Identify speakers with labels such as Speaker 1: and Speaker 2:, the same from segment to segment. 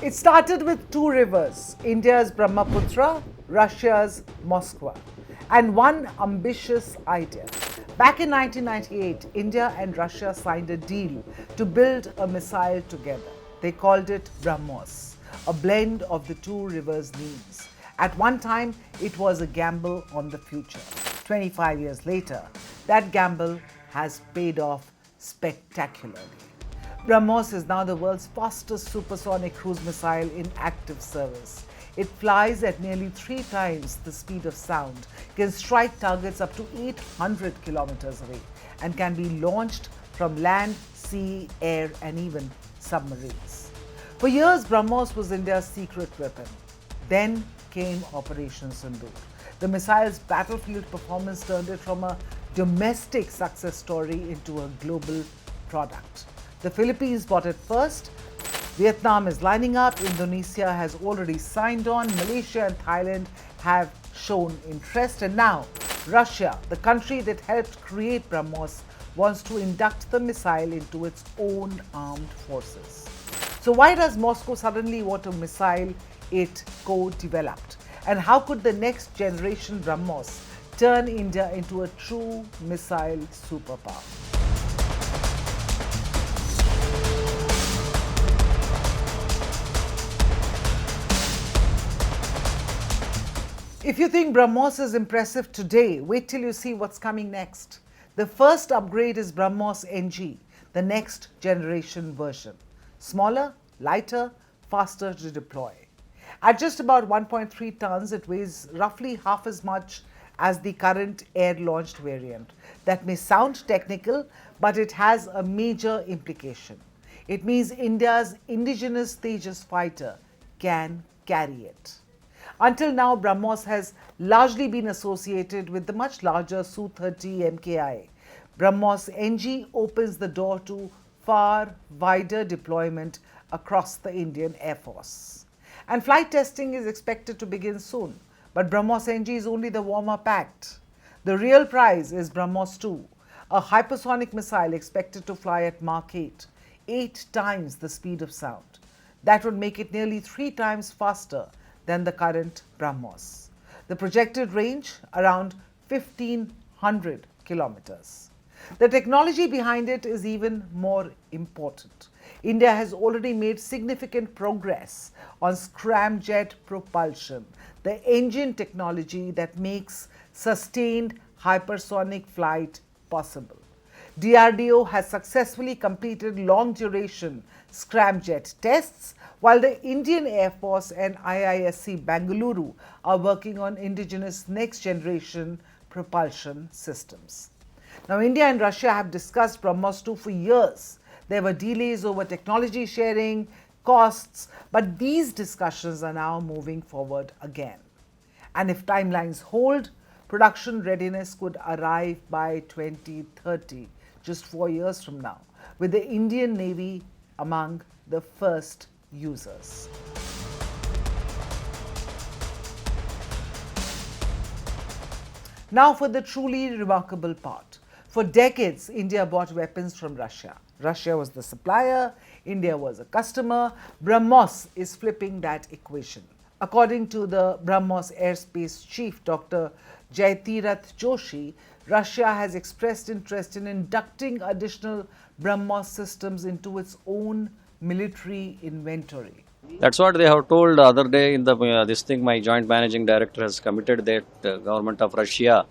Speaker 1: It started with two rivers, India's Brahmaputra, Russia's Moskva, and one ambitious idea. Back in 1998, India and Russia signed a deal to build a missile together. They called it BrahMos, a blend of the two rivers' names. At one time, it was a gamble on the future. 25 years later, that gamble has paid off spectacularly. BrahMos is now the world's fastest supersonic cruise missile in active service. It flies at nearly 3 times the speed of sound, can strike targets up to 800 kilometers away, and can be launched from land, sea, air, and even submarines. For years, BrahMos was India's secret weapon. Then came Operation Sindoor. The missile's battlefield performance turned it from a domestic success story into a global product. The Philippines bought it first. Vietnam is lining up. Indonesia has already signed on. Malaysia and Thailand have shown interest. And now, Russia, the country that helped create BrahMos, wants to induct the missile into its own armed forces. So why does Moscow suddenly want a missile it co-developed? And how could the next generation BrahMos turn India into a true missile superpower? If you think BrahMos is impressive today, wait till you see what's coming next. The first upgrade is BrahMos-NG, the next generation version. Smaller, lighter, faster to deploy. At just about 1.3 tons, it weighs roughly half as much as the current air-launched variant. That may sound technical, but it has a major implication. It means India's indigenous Tejas fighter can carry it. Until now, BrahMos has largely been associated with the much larger Su-30 MKI. BrahMos-NG opens the door to far wider deployment across the Indian Air Force. And flight testing is expected to begin soon. But BrahMos-NG is only the warm-up act. The real prize is BrahMos-II, a hypersonic missile expected to fly at Mach 8 times the speed of sound. That would make it nearly 3 times faster than the current BrahMos. The projected range around 1,500 kilometers. The technology behind it is even more important. India has already made significant progress on scramjet propulsion, the engine technology that makes sustained hypersonic flight possible. DRDO has successfully completed long-duration scramjet tests, while the Indian Air Force and IISc Bengaluru are working on indigenous next-generation propulsion systems. Now, India and Russia have discussed BrahMos-II for years. There were delays over technology sharing, costs, but these discussions are now moving forward again. And if timelines hold, production readiness could arrive by 2030, just 4 years from now, with the Indian Navy among the first users. Now for the truly remarkable part. For decades, India bought weapons from Russia. Russia was the supplier, India was a customer. BrahMos is flipping that equation. According to the BrahMos airspace chief, Dr. Jaitirath Joshi, Russia has expressed interest in inducting additional BrahMos systems into its own military inventory.
Speaker 2: That's what they have told the other day in the this thing. My joint managing director has committed that government of Russia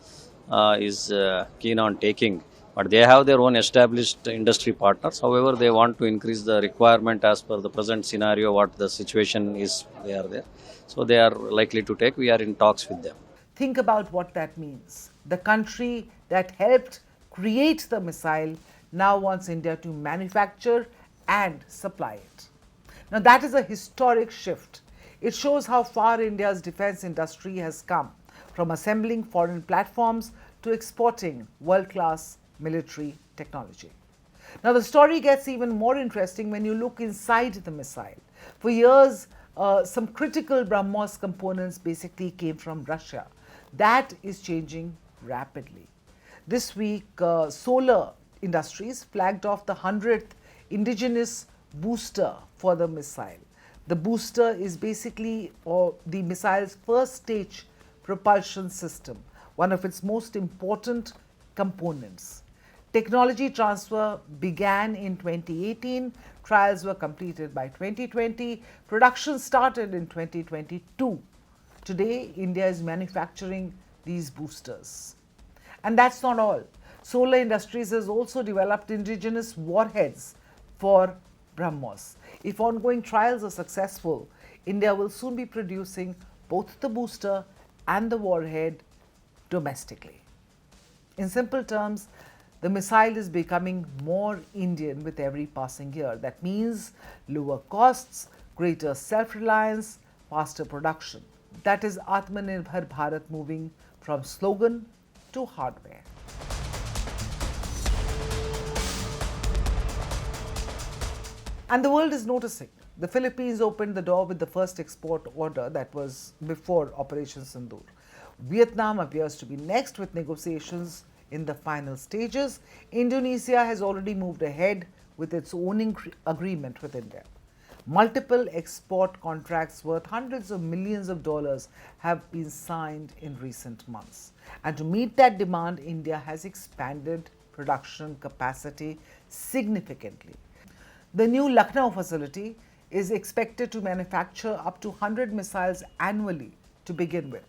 Speaker 2: is keen on taking, but they have their own established industry partners. However, they want to increase the requirement as per the present scenario, what the situation is. They are there, so they are likely to take. We are in talks with them.
Speaker 1: Think about what that means. The country that helped create the missile now wants India to manufacture and supply it. Now, that is a historic shift. It shows how far India's defense industry has come, from assembling foreign platforms to exporting world-class military technology. Now, the story gets even more interesting when you look inside the missile. For years, some critical BrahMos components basically came from Russia. That is changing rapidly. This week, Solar Industries flagged off the 100th indigenous booster for the missile. The booster is basically the missile's first stage propulsion system, one of its most important components. Technology transfer began in 2018, trials were completed by 2020, production started in 2022. Today, India is manufacturing these boosters. And that's not all. Solar Industries has also developed indigenous warheads for BrahMos. If ongoing trials are successful, India will soon be producing both the booster and the warhead domestically. In simple terms, the missile is becoming more Indian with every passing year. That means lower costs, greater self-reliance, faster production. That is Atmanirbhar Bharat moving from slogan to hardware. And the world is noticing. The Philippines opened the door with the first export order, that was before Operation Sindoor. Vietnam appears to be next with negotiations in the final stages. Indonesia has already moved ahead with its own agreement with India. Multiple export contracts worth hundreds of millions of dollars have been signed in recent months. And to meet that demand, India has expanded production capacity significantly. The new Lucknow facility is expected to manufacture up to 100 missiles annually to begin with.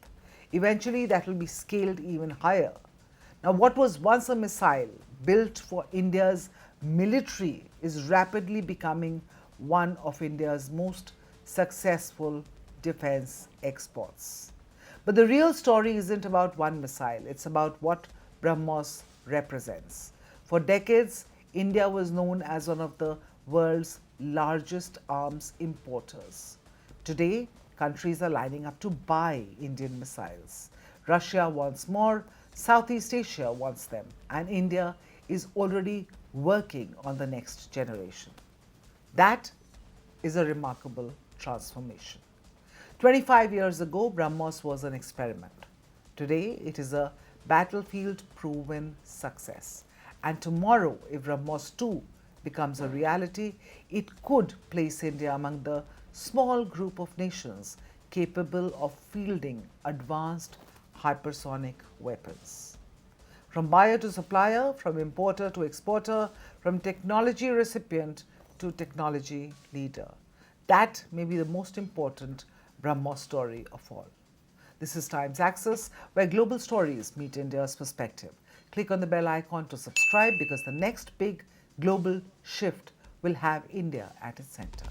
Speaker 1: Eventually, that will be scaled even higher. Now, what was once a missile built for India's military is rapidly becoming one of India's most successful defense exports. But the real story isn't about one missile, it's about what BrahMos represents. For decades, India was known as one of the world's largest arms importers. Today, countries are lining up to buy Indian missiles. Russia wants more, Southeast Asia wants them, and India is already working on the next generation. That is a remarkable transformation. 25 years ago, BrahMos was an experiment. Today, it is a battlefield-proven success. And tomorrow, if BrahMos-II becomes a reality, it could place India among the small group of nations capable of fielding advanced hypersonic weapons. From buyer to supplier, from importer to exporter, from technology recipient to technology leader. That may be the most important BrahMos story of all. This is Times Access, where global stories meet India's perspective. Click on the bell icon to subscribe because the next big global shift will have India at its center.